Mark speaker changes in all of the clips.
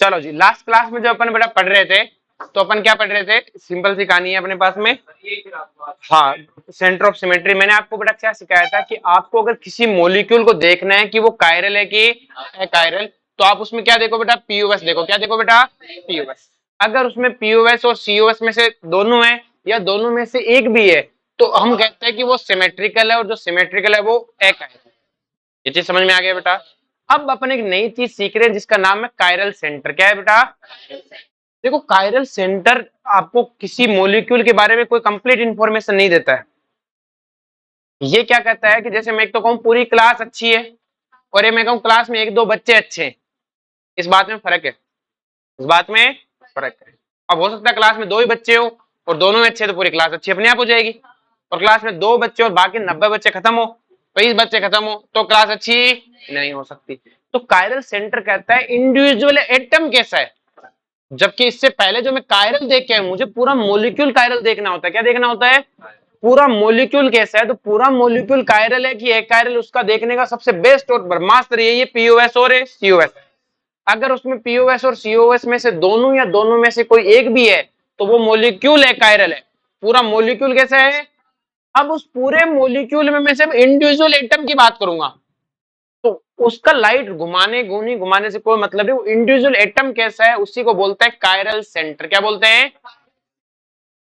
Speaker 1: चलो जी, last class में जो अपन बेटा पढ़ रहे थे, तो अपन क्या पढ़ रहे थे, सिंपल सी कहानी है अपने पास में। हाँ, सेंटर ऑफ सिमेट्री। मैंने आपको बेटा क्या सिखाया था कि आपको अगर किसी मॉलिक्यूल को देखना है कि वो कायरल है कि अकायरल, तो आप उसमें क्या देखो बेटा, पीओएस देखो। क्या देखो बेटा, पीओएस। अगर उसमें पीओएस और सीओएस में से दोनों है या दोनों में से एक भी है, तो हम कहते हैं कि वो सिमेट्रिकल है, और जो सिमेट्रिकल है वो अकायरल। ये चीज समझ में आ गया बेटा। अब अपन एक नई चीज सीख रहे हैं जिसका नाम है कायरल सेंटर। क्या है बेटा, देखो कायरल सेंटर आपको किसी मॉलिक्यूल के बारे में कोई कंप्लीट इंफॉर्मेशन नहीं देता है। ये क्या कहता है कि जैसे मैं एक तो कहूँ पूरी क्लास अच्छी है, और ये मैं कहूँ क्लास में एक दो बच्चे अच्छे हैं, इस बात में फर्क है। इस बात में फर्क है। अब हो सकता है क्लास में दो ही बच्चे हो और दोनों में अच्छे, तो पूरी क्लास अच्छी अपने आप हो जाएगी। और क्लास में दो बच्चे और बाकी 90 बच्चे खत्म हो, 20 बच्चे खत्म हो, तो क्लास अच्छी नहीं हो सकती। तो कायरल सेंटर कहता है इंडिविजुअल एटम कैसा है, जबकि इससे पहले जो मैं कायरल देख के आया, मुझे पूरा मॉलिक्यूल कायरल देखना होता है। क्या देखना होता है, पूरा मॉलिक्यूल कैसा है। तो पूरा मॉलिक्यूल कायरल है कि अकायरल, उसका देखने का सबसे बेस्ट और ब्रह्मास्त्र यही है पीओएस और सीओएस। अगर उसमें पीओएस और सीओएस में से दोनों या दोनों में से कोई एक भी है, तो वो मॉलिक्यूल अकायरल है। पूरा मॉलिक्यूल कैसा है। अब उस पूरे मॉलिक्यूल में मैं सिर्फ इंडिविजुअल एटम की बात करूंगा, तो उसका लाइट घुमाने से कोई मतलब नहीं। वो इंडिविजुअल एटम कैसा है उसी को बोलता है कायरल सेंटर। क्या बोलते हैं,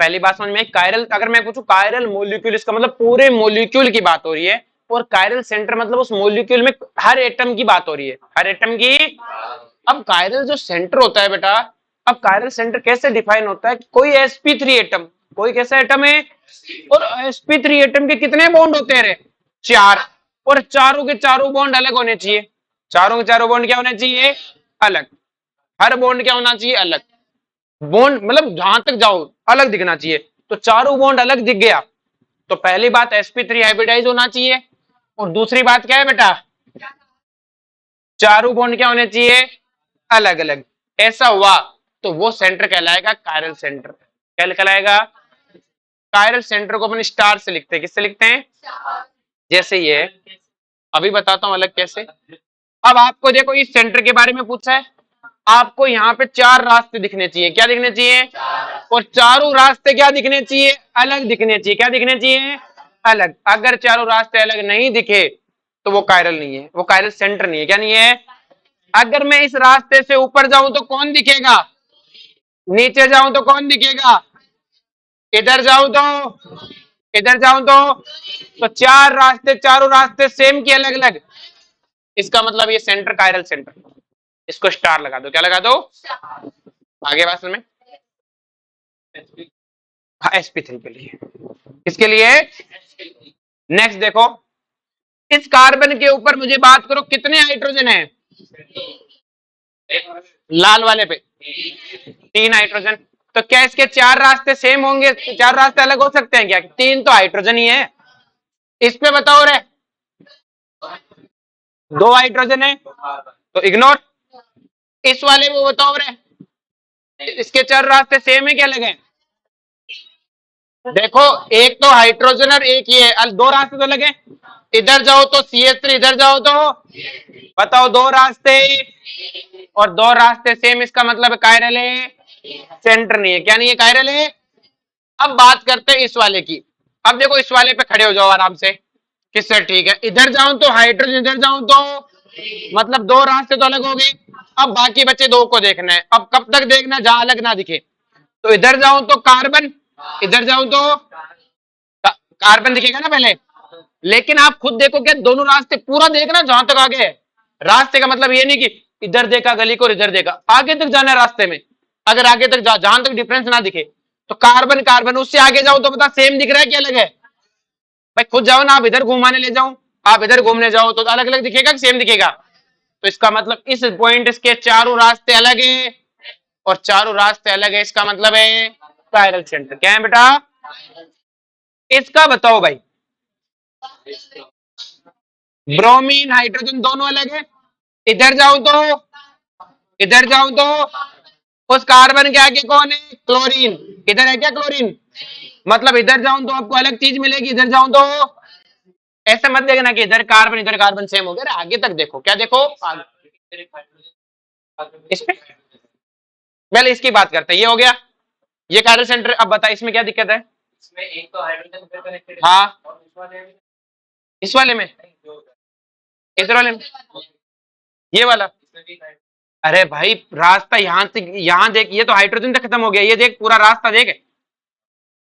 Speaker 1: पहली बात समझ में, कायरल अगर मैं पूछूं कायरल मॉलिक्यूल, इसका मतलब पूरे मॉलिक्यूल की बात हो रही है। और कायरल सेंटर मतलब उस मॉलिक्यूल में हर एटम की बात हो रही है, हर एटम की। अब कायरल जो सेंटर होता है बेटा, अब कायरल सेंटर कैसे डिफाइन होता है, कोई sp3 एटम, कोई कैसा एटम है, और sp3 एटम के कितने बॉन्ड होते हैं, चार। और चारों के चारों बॉन्ड अलग होने चाहिए। चारों के चारों बॉन्ड क्या होने चाहिए, अलग। हर बॉन्ड क्या होना चाहिए, अलग। बॉन्ड मतलब जहां तक जाओ अलग दिखना चाहिए। तो चारों बॉन्ड अलग दिख गया, तो पहली बात sp3 हाइब्रिडाइज होना चाहिए। और दूसरी बात क्या है बेटा, चारों बॉन्ड क्या होने चाहिए, अलग अलग। ऐसा हुआ तो वो सेंटर कहलाएगा कायरल सेंटर। क्या कहलाएगा, कायरल सेंटर को अपन स्टार से लिखते हैं। किससे लिखते हैं, जैसे ये अभी बताता हूं अलग कैसे। अब आपको देखो इस सेंटर के बारे में पूछा है, आपको यहाँ पे चार रास्ते दिखने चाहिए। क्या दिखने चाहिए, और चारों रास्ते क्या दिखने चाहिए, अलग दिखने चाहिए। क्या दिखने चाहिए, अलग। अगर चारों रास्ते अलग नहीं दिखे तो वो कायरल नहीं है, वो कायरल सेंटर नहीं है। क्या नहीं है, अगर मैं इस रास्ते से ऊपर जाऊं तो कौन दिखेगा, नीचे जाऊं तो कौन दिखेगा, इधर जाऊं तो, इधर जाऊं तो चार रास्ते, चारों रास्ते सेम की अलग अलग। इसका मतलब ये सेंटर कायरल सेंटर। इसको स्टार लगा दो। क्या लगा दो, आगे बात में। हाँ, sp3 के लिए, इसके लिए। नेक्स्ट देखो, इस कार्बन के ऊपर मुझे बात करो कितने हाइड्रोजन है, लाल वाले पे 3 हाइड्रोजन। तो क्या इसके चार रास्ते सेम होंगे, चार रास्ते अलग हो सकते हैं क्या, 3 तो हाइड्रोजन ही है। इस पे बताओ रे, 2 हाइड्रोजन है तो इग्नोर। इस वाले वो बताओ रे, इसके चार रास्ते सेम है क्या अलग है। देखो एक तो हाइड्रोजन और एक ये है, 2 रास्ते तो लगे। इधर जाओ तो CH3, इधर जाओ तो, बताओ 2 रास्ते और 2 रास्ते सेम, इसका मतलब कायरल है, सेंटर नहीं है। क्या नहीं है, कायरल है। अब बात करते हैं इस वाले की। अब देखो इस वाले पे खड़े हो जाओ आराम से, किससे ठीक है। इधर जाऊं तो हाइड्रोजन, इधर जाऊं तो, मतलब 2 रास्ते तो अलग हो गए। अब बाकी बचे 2 को देखना है। अब कब तक देखना, जहां अलग ना दिखे। तो इधर जाऊं तो कार्बन, इधर जाऊं तो कार्बन दिखेगा ना पहले। लेकिन आप खुद देखो क्या, दोनों रास्ते पूरा देखना जहां तक आगे है। रास्ते का मतलब ये नहीं कि इधर देखा गली को और इधर देखा, आगे तक जाना है रास्ते में। अगर आगे तक जहां तक डिफरेंस ना दिखे, तो कार्बन कार्बन, उससे आगे जाओ तो पता सेम दिख रहा है क्या अलग है। भाई खुद जाओ ना, आप इधर घुमाने ले जाओ, आप इधर घूमने जाओ तो अलग अलग दिखेगा कि सेम दिखेगा। तो इसका मतलब इस पॉइंट, इसके चारों रास्ते अलग है और चारों रास्ते अलग है, इसका मतलब है कायरल सेंटर। क्या है बेटा, इसका बताओ भाई। ब्रोमीन हाइड्रोजन दोनों अलग है। इधर जाऊं तो, इधर जाऊं तो उस कार्बन के आगे कौन है, क्लोरीन। इधर है क्या क्लोरीन, मतलब इधर जाऊं तो आपको अलग चीज मिलेगी, इधर जाऊं तो। ऐसे मत देखना कि इधर कार्बन सेम हो गया। आगे तक देखो, क्या देखो आगे। इस पे पहले इसकी बात करते हैं। ये हो गया, ये कायरल सेंटर। अब बता इसमें क्या दिक्कत है?
Speaker 2: इसमें एक तो हाइड्रोजन पे कनेक्टेड है
Speaker 1: हाँ,
Speaker 2: और
Speaker 1: इस वाले में, इधर वाले में, ये वाला।
Speaker 2: इसमें भी
Speaker 1: अरे भाई रास्ता यहाँ से यहाँ देख, ये तो हाइड्रोजन तक खत्म हो गया, ये देख पूरा रास्ता देख।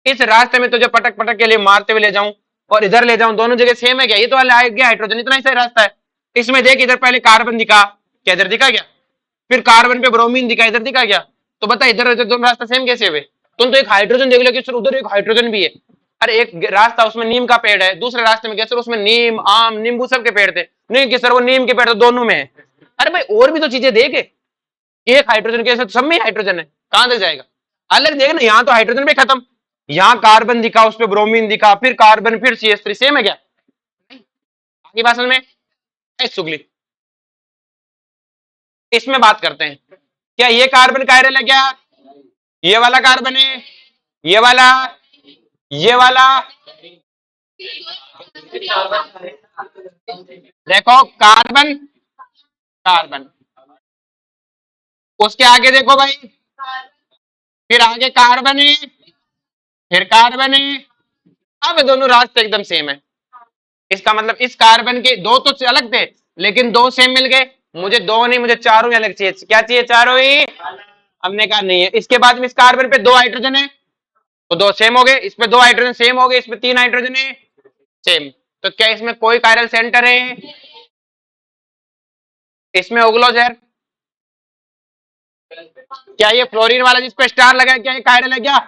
Speaker 1: इस रास्ते में तुझे पटक पटक के लिए मारते हुए ले जाऊं और इधर ले जाऊं, दोनों जगह सेम है क्या? ये तो वाला गया हाइड्रोजन, इतना ही सही रास्ता है। इसमें देख, इधर पहले कार्बन दिखा क्या, इधर दिखा क्या? फिर कार्बन पे ब्रोमीन दिखा, इधर दिखा क्या? तो बता इधर उधर दोनों रास्ता सेम कैसे हुए? तुम तो एक हाइड्रोजन देख लो कि सर उधर एक हाइड्रोजन भी है। अरे एक रास्ता उसमें नीम का पेड़ है, दूसरे रास्ते में क्या सर उसमें नीम आम नींबू सब के पेड़ थे? नहीं कि सर वो नीम के पेड़ तो दोनों में है। अरे भाई और भी तो चीजें देख, एक हाइड्रोजन के साथ सब में हाइड्रोजन है, कहां तक जाएगा? अलग देख ना, यहाँ तो हाइड्रोजन पे खत्म, यहाँ कार्बन दिखा, उस पर ब्रोमीन दिखा, फिर कार्बन, फिर CH3, सेम है क्या? आगे बात समझ में? सुगली इसमें बात करते हैं, क्या ये कार्बन कायरल है क्या? ये वाला कार्बन है, ये वाला, ये वाला। देखो कार्बन, कार्बन, उसके आगे देखो भाई, फिर आगे कार्बन है, फिर कार्बन है। अब दोनों रास्ते एकदम सेम है। इसका मतलब इस कार्बन के दो तो अलग थे, लेकिन दो सेम मिल गए। मुझे दो नहीं, मुझे चारों ही अलग चाहिए। क्या चाहिए? चारों ही। हमने कहा नहीं है। इसके बाद में इस कार्बन पे दो हाइड्रोजन है, तो दो सेम हो गए। इसमें दो हाइड्रोजन सेम हो गए, इसमें तीन हाइड्रोजन है सेम। तो क्या इसमें कोई कायरल सेंटर है? इसमें उगलो जहर। क्या ये फ्लोरीन वाला जिसपे स्टार लगा है, क्या ये कायरल है क्या?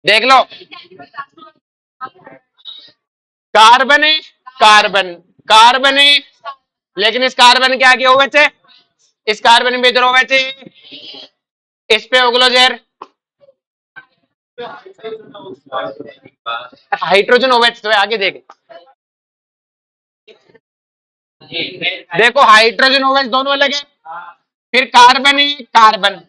Speaker 1: देख लो, कार्बन है, कार्बन, कार्बन है, लेकिन इस कार्बन के आगे OH है, इस कार्बन में इधर OH है, इस पे उगलो जहर। हाइड्रोजन OH तो है, आगे देख। देखो हाइड्रोजन OH दोनों अलग है, फिर कार्बन है, कार्बन,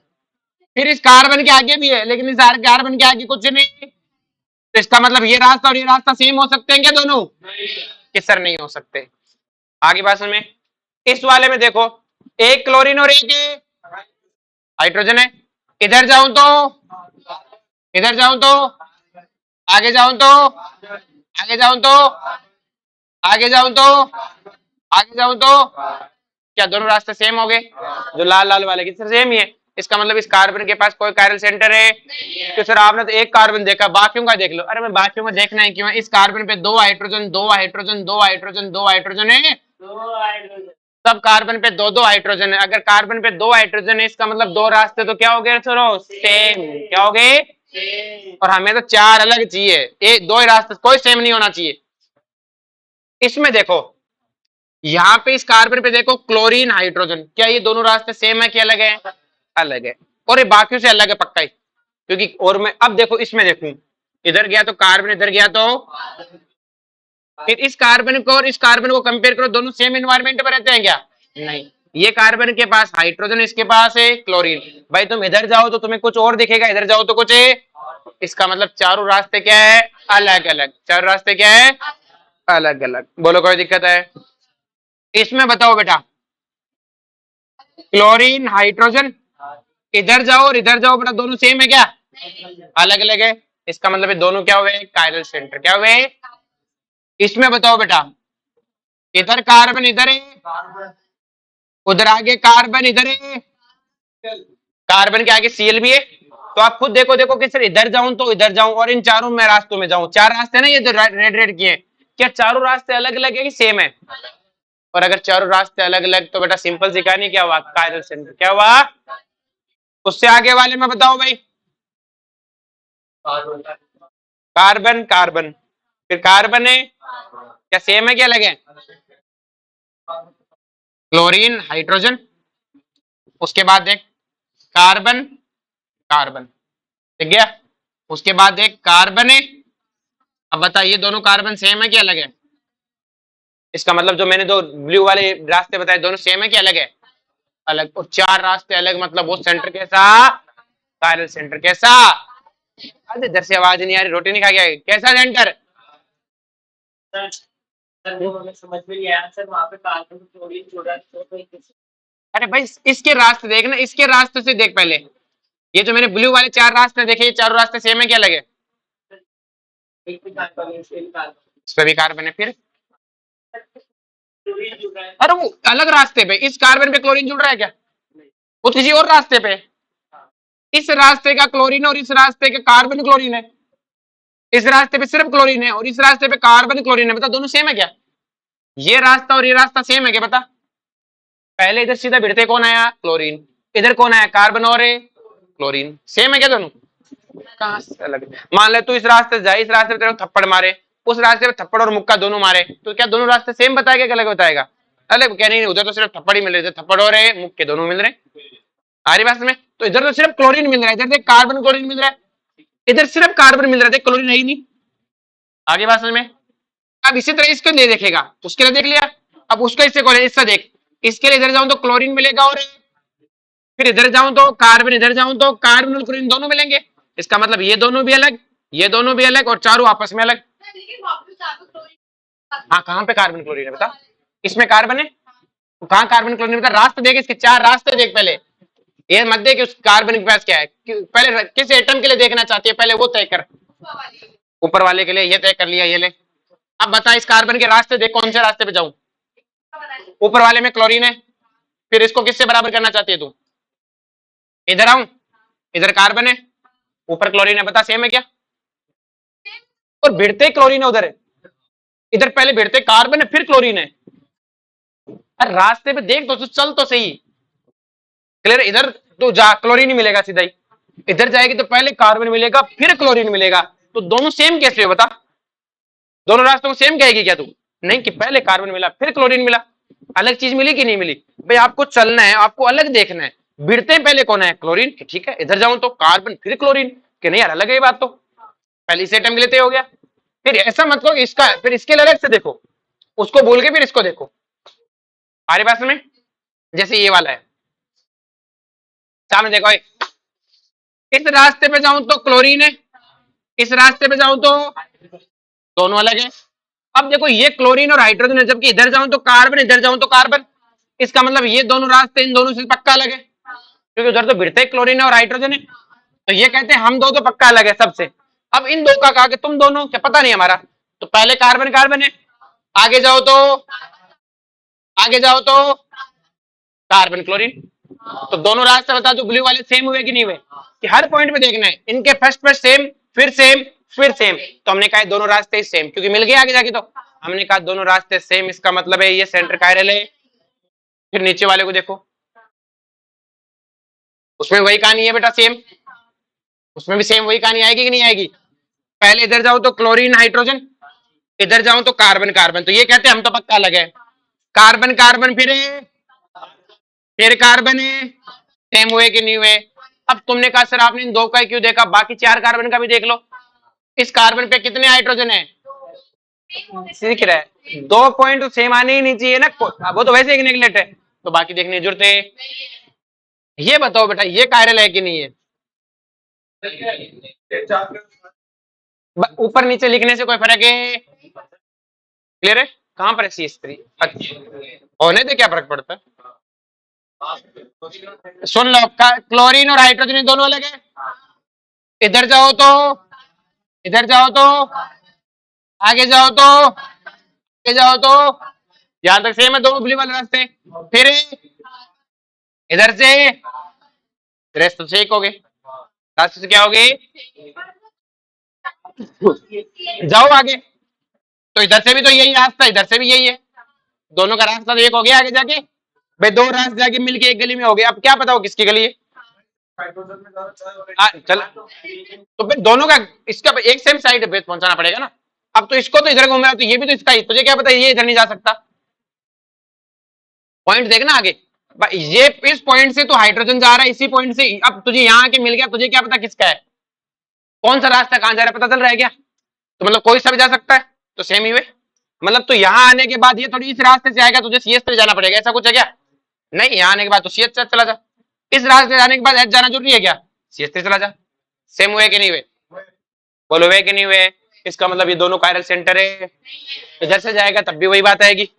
Speaker 1: फिर इस कार्बन के आगे भी है, लेकिन इस कार्बन के आगे कुछ नहीं। तो इसका मतलब ये रास्ता और ये रास्ता सेम हो सकते हैं क्या दोनों? कि सर नहीं हो सकते। आगे बात में, इस वाले में देखो, एक क्लोरीन और एक हाइड्रोजन है। इधर जाऊं तो, इधर जाऊं तो, आगे जाऊं तो, आगे जाऊं तो, आगे जाऊं तो, आगे जाऊं तो, क्या दोनों रास्ते सेम हो गए? जो लाल लाल वाले की सेम ही है। इसका मतलब इस कार्बन के पास कोई कायरल सेंटर है? तो सर आपने तो एक कार्बन देखा, बाकियों का देख लो। अरे मैं बाकियों में देखना है क्यों? इस कार्बन पे दो हाइड्रोजन, दो हाइड्रोजन, दो हाइड्रोजन, दो हाइड्रोजन है, सब कार्बन पे दो दो हाइड्रोजन है। अगर कार्बन पे दो हाइड्रोजन है, इसका मतलब दो रास्ते तो क्या हो गए सर? सेम। क्या हो गए? और हमें तो चार अलग चाहिए, एक दो ही रास्ते, कोई सेम नहीं होना चाहिए। इसमें देखो, यहाँ पे इस कार्बन पे देखो क्लोरीन हाइड्रोजन, क्या ये दोनों रास्ते सेम है कि अलग है? अलग है। और ये बाकियों से अलग है पक्का ही, क्योंकि और मैं अब देखो इसमें देखूं, इधर गया तो कार्बन, इधर गया तो, फिर इस कार्बन को और इस कार्बन को कंपेयर करो, दोनों सेम एनवायरमेंट में रहते हैं क्या? नहीं। ये कार्बन के पास हाइड्रोजन, इसके पास है क्लोरीन। भाई तुम इधर जाओ तो तुम्हें कुछ और दिखेगा, इधर जाओ तो कुछ है। इसका मतलब चारों रास्ते क्या है? अलग अलग। चारों रास्ते क्या है? अलग अलग। बोलो कोई दिक्कत है? इसमें बताओ बेटा, क्लोरीन हाइड्रोजन, इधर जाओ और इधर जाओ बेटा, दोनों सेम है क्या? अलग अलग है। इसका मतलब ये दोनों क्या हुए? Chiral centre. क्या हुए? इसमें बताओ बेटा, इधर कार्बन इधर है, उधर आगे कार्बन इधर है, कार्बन के आगे Cl भी है। तो आप खुद देखो, देखो कि सर इधर जाऊं तो इधर जाऊं और इन चारों में रास्तों में जाऊं, चार रास्ते ना ये जो रेड रेड किए, क्या चारों रास्ते अलग अलग है कि सेम है? और अगर चारों रास्ते अलग अलग तो बेटा सिंपल सी कहानी, क्या हुआ? Chiral centre. क्या हुआ? उससे आगे वाले में बताओ भाई, कार्बन, कार्बन, फिर कार्बन है, क्या सेम है क्या अलग है? क्लोरीन हाइड्रोजन, उसके बाद देख कार्बन, कार्बन, ठीक गया। उसके बाद देख कार्बन है। अब बताइए दोनों कार्बन सेम है क्या अलग है? इसका मतलब जो मैंने दो ब्लू वाले रास्ते बताए, दोनों सेम है क्या अलग है? अलग। और चार रास्ते अलग, मतलब वो सेंटर कैसा? Chiral centre. कैसा? अरे इधर से आवाज नहीं आ रही, रोटी नहीं खा गया? कैसा सेंटर?
Speaker 2: सर वो हमें समझ में नहीं आया सर, वहाँ पे कार्बन क्लोरीन जोड़ा तो
Speaker 1: अरे भाई इसके रास्ते देख ना, इसके रास्ते से देख पहले, ये जो मैंने ब्लू वाले 4 रास्ते देखे, ये चारों रास्ते सेम है क्या लगे?
Speaker 2: एक भी कार्बन है, एक कार्बन
Speaker 1: इस पे भी कार्बन है, फिर
Speaker 2: क्लोरीन जुड़ रहा है।
Speaker 1: अरे वो अलग रास्ते पे, इस कार्बन पे क्लोरीन जुड़ रहा है क्या? वो किसी और रास्ते पे है। इस रास्ते का क्लोरीन और इस रास्ते का कार्बन क्लोरीन है। इस रास्ते पे सिर्फ क्लोरीन है और इस रास्ते पे कार्बन क्लोरीन है। बता दोनों सेम है क्या? ये रास्ता और ये रास्ता सेम है क्या? बता। पहले इधर सीधा भिड़ते कौन आया? क्लोरीन। इधर कौन आया? कार्बन और क्लोरीन। सेम है क्या दोनों? कहां से अलग है? मान ले तू इस रास्ते से जाए, इस रास्ते पे तेरे को थप्पड़ मारे, उस रास्ते पे थप्पड़ और मुक्का दोनों मारे, तो क्या दोनों रास्ते सेम बताएगा कि अलग बताएगा? अलग क्या? नहीं, उधर तो सिर्फ थप्पड़ ही मिल रहे थे, थप्पड़ और मुक्के दोनों मिल रहे हैं। आ रही बात में? तो इधर तो सिर्फ क्लोरीन मिल रहा है, इधर देख कार्बन क्लोरीन मिल रहा है, इधर सिर्फ कार्बन मिल रहा है, क्लोरीन है ही नहीं। आगे बात समझ में? अब इसी तरह इसको ले देखेगा, उसके लिए देख लिया। अब उसका इससे कौन है? इससे देख, इसके लिए इधर जाऊं तो क्लोरीन मिलेगा और फिर इधर जाऊं तो कार्बन, इधर जाऊं तो कार्बन और क्लोरीन दोनों मिलेंगे। इसका मतलब ये दोनों भी अलग, ये दोनों भी अलग और चारों आपस में अलग। हाँ, कहाँ पे कार्बन क्लोरीन है बता? इसमें कार्बन है तो कहाँ कार्बन क्लोरीन बता? रास्ते देख, इसके 4 रास्ते देख पहले। ये मत देख उस कार्बन के पास क्या है, पहले किस एटम के लिए देखना चाहती है पहले वो तय कर। ऊपर वाले के लिए ये तय कर लिया, ये ले। अब बता इस कार्बन के रास्ते देख, कौन से रास्ते पे जाऊं? ऊपर वाले में क्लोरीन है, फिर इसको किससे बराबर करना चाहती है तू? इधर आऊं, इधर कार्बन है, ऊपर क्लोरीन है, बता सेम है क्या? और भिड़ते क्लोरीन है उधर है, इधर पहले भिड़ते कार्बन है फिर क्लोरीन है। अरे रास्ते पे देख तो चल तो सही। क्लियर? इधर तो जा क्लोरीन ही मिलेगा सीधा ही, इधर जाएगी तो पहले कार्बन मिलेगा फिर क्लोरीन मिलेगा, तो दोनों सेम कैसे हो बता? दोनों रास्तों को सेम कहेगी क्या तू? नहीं, कि पहले कार्बन मिला फिर क्लोरीन मिला। अलग चीज मिली कि नहीं मिली? भाई आपको चलना है, आपको अलग देखना है। भिड़ते पहले कौन है? क्लोरीन। ठीक है, इधर जाऊं तो कार्बन फिर क्लोरीन, कि नहीं यार अलग है ये बात तो। पहले इस एटम के लिए तय हो गया। फिर ऐसा मत करो इसका फिर इसके लिए अलग से देखो, उसको बोल के फिर इसको देखो। हमारे पास में जैसे ये वाला है, सामने देखो, इस रास्ते पे जाऊं तो क्लोरीन है, इस रास्ते पे जाऊं तो दोनों अलग है। अब देखो ये क्लोरीन और हाइड्रोजन है, जबकि इधर जाऊं तो कार्बन, इधर जाऊं तो कार्बन। इसका मतलब ये दोनों रास्ते इन दोनों से पक्का अलग है, क्योंकि उधर तो भिड़ते क्लोरीन और हाइड्रोजन है। तो ये कहते हैं हम दो तो पक्का अलग है सबसे। अब इन दो का कहा कि तुम दोनों क्या पता नहीं हमारा, तो पहले कार्बन कार्बन है, आगे जाओ तो आगे जाओ तो कार्बन क्लोरीन। तो दोनों रास्ते बता दो ब्लू वाले सेम हुए कि नहीं हुए? कि हर पॉइंट पे देखना है इनके फर्स्ट पर सेम, फिर सेम, फिर सेम। तो हमने कहा दोनों रास्ते सेम, क्योंकि मिल गए आगे जाके। तो हमने कहा दोनों रास्ते सेम, इसका मतलब है ये सेंटर कायरल है। फिर नीचे वाले को देखो, उसमें वही कहानी है बेटा सेम, उसमें भी सेम वही कहानी आएगी कि नहीं आएगी? पहले इधर जाओ तो क्लोरीन हाइड्रोजन, इधर जाऊं तो कार्बन कार्बन, तो ये कहते हैं हम तो पक्का अलग है। कार्बन कार्बन फिर कार्बन है, सेम हुए कि नहीं हुए? अब तुमने कहा सर आपने इन दो का ही क्यों देखा, बाकी 4 कार्बन का भी देख लो। इस कार्बन पे कितने हाइड्रोजन है? सीख रहा है, 2 पॉइंट तो सेम आने ही नहीं चाहिए ना, वो तो वैसे एक नेगलेक्ट है, तो बाकी देखने की जरूरत है। ये बताओ बेटा ये कायरल है कि नहीं है? ऊपर नीचे लिखने से कोई फर्क है? क्लियर है? कहां पर है सी स्त्री? अच्छा होने दे, क्या फर्क पड़ता है? सुन लो, क्लोरीन और हाइड्रोजन दोनों अलग है। इधर जाओ तो इधर जाओ तो आगे जाओ तो आगे जाओ तो यहां तक सेम है दोनों ब्लू वाले रास्ते। फिर इधर से रेस्ट से एक हो गए, रास्ते से क्या हो गए? जाओ आगे, तो इधर से भी तो यही रास्ता, इधर से भी यही है, दोनों का रास्ता तो एक हो गया आगे जाके। भाई 2 रास्ते जाके मिलके एक गली में हो गया, अब क्या पता हो किसकी गली है? चल तो फिर दोनों का इसका एक सेम साइड पे पहुंचाना पड़ेगा ना। अब तो इसको तो इधर घूम रहा है, तो ये भी तो इसका ही, तुझे क्या पता ये इधर नहीं जा सकता? पॉइंट देखना आगे। ये इस पॉइंट से तो हाइड्रोजन जा रहा है, इसी पॉइंट से, अब तुझे यहाँ आके मिल गया, तुझे क्या पता किसका है, कौन सा रास्ता कहाँ जा रहा है, पता चल रहा है क्या? तो मतलब कोई सा भी जा सकता है, तो सेम ही हुए। मतलब तो यहाँ आने के बाद ये थोड़ी इस रास्ते से आएगा, तुझे सीएस पे जाना पड़ेगा, ऐसा कुछ है क्या? नहीं, यहाँ आने के बाद तो सीएस से चला जा, इस रास्ते जाने के बाद एच जाना जरूरी है क्या? सीएस से चला जा। सेम हुए कि नहीं हुए? बोलो हुए कि नहीं हुए? इसका मतलब ये दोनों कायरल सेंटर है, इधर से जाएगा तब भी वही बात आएगी।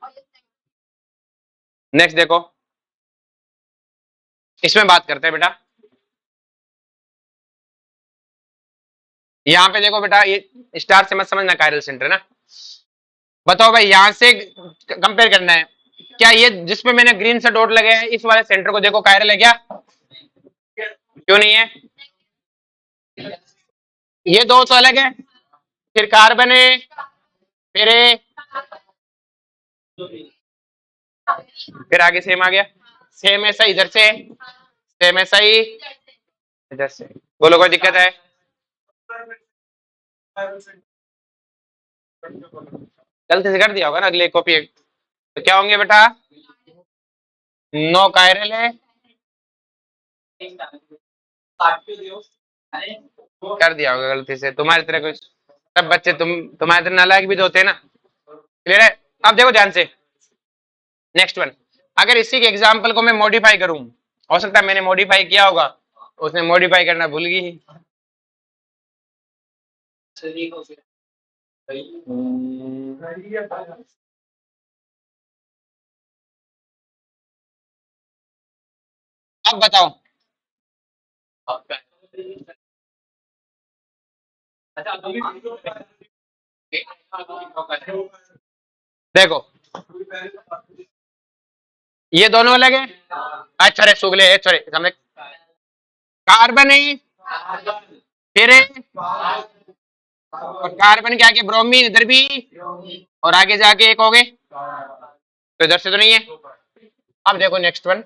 Speaker 1: नेक्स्ट देखो, इसमें बात करते हैं बेटा। यहाँ पे देखो बेटा, ये स्टार से मत समझना कायरल सेंटर ना। बताओ भाई, यहां से कंपेयर करना है। क्या ये जिसपे मैंने ग्रीन से डॉट लगे हैं इस वाले सेंटर को देखो कायरल है क्या? क्यों नहीं है? ये दो तो अलग है, फिर कार्बन है, फिर आगे सेम आ गया। सेम ऐसा इधर से, सेम ऐसा ही इधर से। बोलो कोई दिक्कत है? गलती से कर दिया होगा ना अगले कॉपी। तो क्या होंगे बेटा? नो कायरल है, कर दिया होगा गलती से। तुम्हारी तरह कुछ सब बच्चे तुम्हारे तरह नालायक भी तो होते हैं ना। क्लियर है? अब देखो ध्यान से, नेक्स्ट वन। अगर इसी के एग्जाम्पल को मैं मॉडिफाई करूं, हो सकता है मैंने मॉडिफाई किया होगा, उसने मॉडिफाई करना भूल गई। अब बताओ, देखो ये दोनों अलग है। अच्छा रे सुगले, सॉरी समझ। कार्बन है, फिर है, और कार्बन के आगे ब्रोमीन इधर भी, और आगे जाके एक हो गए, तो इधर से तो नहीं है। अब देखो नेक्स्ट वन,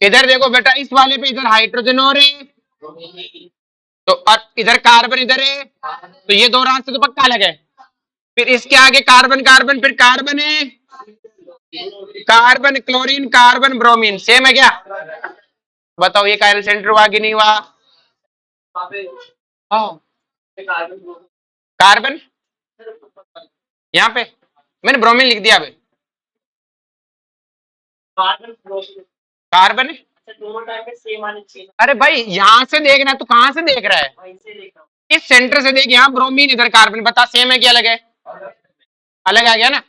Speaker 1: इधर देखो बेटा, इस वाले पे इधर हाइड्रोजन और है, तो और इधर कार्बन इधर है, तो ये दो रास्ते तो पक्का अलग है। फिर इसके आगे कार्बन कार्बन, फिर कार्बन है, carbon chlorine carbon bromine, same है क्या? बताओ ये कायरल सेंटर हुआ कि नहीं हुआ? हाँ, कार्बन यहाँ पे मैंने ब्रोमीन लिख दिया। अभी कार्बन है। अरे भाई यहाँ से देखना है तो कहाँ से देख रहा है? इस सेंटर से देख, यहाँ ब्रोमीन इधर कार्बन, बता सेम है क्या अलग है? अलग आ गया ना।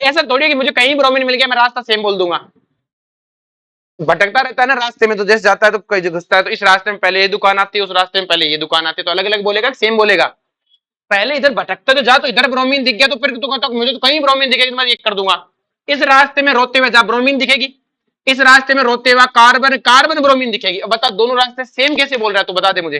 Speaker 1: ऐसा थोड़ी है कि मुझे कहीं ब्रोमीन मिल गया मैं रास्ता सेम बोल दूंगा। भटकता रहता है ना रास्ते में, तो जैसे जाता है तो कहीं घुसता है, तो इस रास्ते में पहले ये दुकान आती है, उस रास्ते में पहले ये दुकान आती है, तो अलग अलग बोलेगा सेम बोलेगा? पहले इधर भटकता तो जा, तो इधर ब्रोमीन दिख गया तो फिर तो कहता मुझे तो कहीं ब्रोमीन दिखेगी तो मैं ये कर दूंगा। इस रास्ते में रोते हुए जा ब्रोमीन दिखेगी, इस रास्ते में रोते हुए कार्बन कार्बन ब्रोमीन दिखेगी। अब बता दोनों रास्ते सेम कैसे बोल रहा है तू, बता दे मुझे।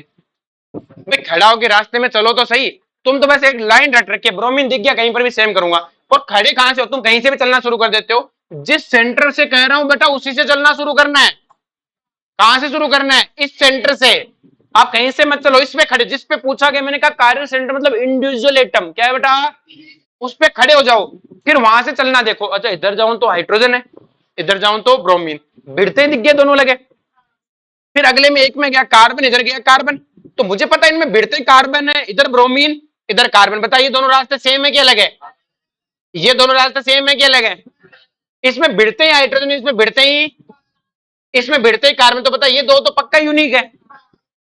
Speaker 1: भाई खड़ा होकर रास्ते में चलो तो सही, तुम तो बस एक लाइन रट रखी है, ब्रोमीन दिख गया कहीं पर भी सेम करूंगा। और खड़े कहां से हो तुम? कहीं से भी चलना शुरू कर देते हो। जिस सेंटर से कह रहा हूं बेटा उसी से चलना शुरू करना है। कहां से शुरू करना है? इस सेंटर से। आप कहीं से मत चलो, इस पे खड़े, जिस पे पूछा गया मैंने कहा कायरल सेंटर मतलब इंडिविजुअल एटम, क्या है बेटा? उस पे खड़े हो जाओ, फिर वहां से चलना। देखो अच्छा इधर जाऊं तो हाइड्रोजन है, इधर जाऊं तो ब्रोमीन, भिड़ते दिख गए दोनों लगे। फिर अगले में एक में गया कार्बन, इधर गया कार्बन, तो मुझे पता है इनमें भिड़ते कार्बन है, इधर ब्रोमीन इधर कार्बन। बताइए दोनों रास्ते सेम है क्या अलग है? ये दोनों रास्ते सेम है क्या अलग है? इसमें भिड़ते ही हाइड्रोजन, इसमें भिड़ते ही, इसमें भिड़ते ही कार्बन, तो बताइए दो तो पक्का यूनिक है।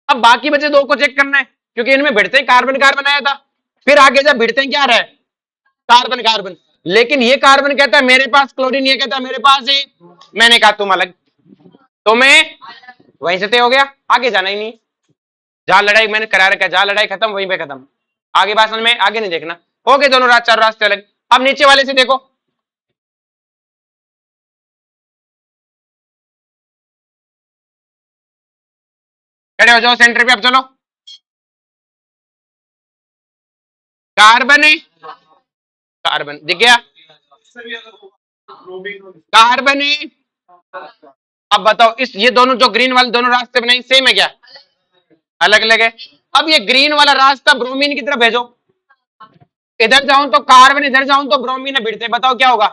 Speaker 1: अब बाकी बचे दो को चेक करना है, क्योंकि इनमें भिड़ते ही कार्बन कार्बन आया था। फिर आगे जब भिड़ते क्या रहे? Carbon carbon. लेकिन ये कार्बन कहता है मेरे पास क्लोरीन, ये कहता है मेरे पास है। मैंने कहा तुम अलग, तो मैं वहीं से तय हो गया, आगे जाना ही नहीं। जहां लड़ाई मैंने करा रखा, जहां लड़ाई खत्म वहीं पे खत्म, आगे बात समझ में, आगे नहीं देखना। हो गए दोनों चार रास्ते अलग। अब नीचे वाले से देखो, खड़े हो जाओ सेंटर पे। अब चलो, कार्बन है, कार्बन दिख गया, कार्बन है। अब बताओ इस ये दोनों जो ग्रीन वाले दोनों रास्ते बनाए सेम है क्या? अलग अलग है। अब ये ग्रीन वाला रास्ता ब्रोमीन की तरफ भेजो, इधर जाऊं तो कार्बन, इधर जाऊं तो ब्रोमीन है, भिड़ते। बताओ क्या होगा?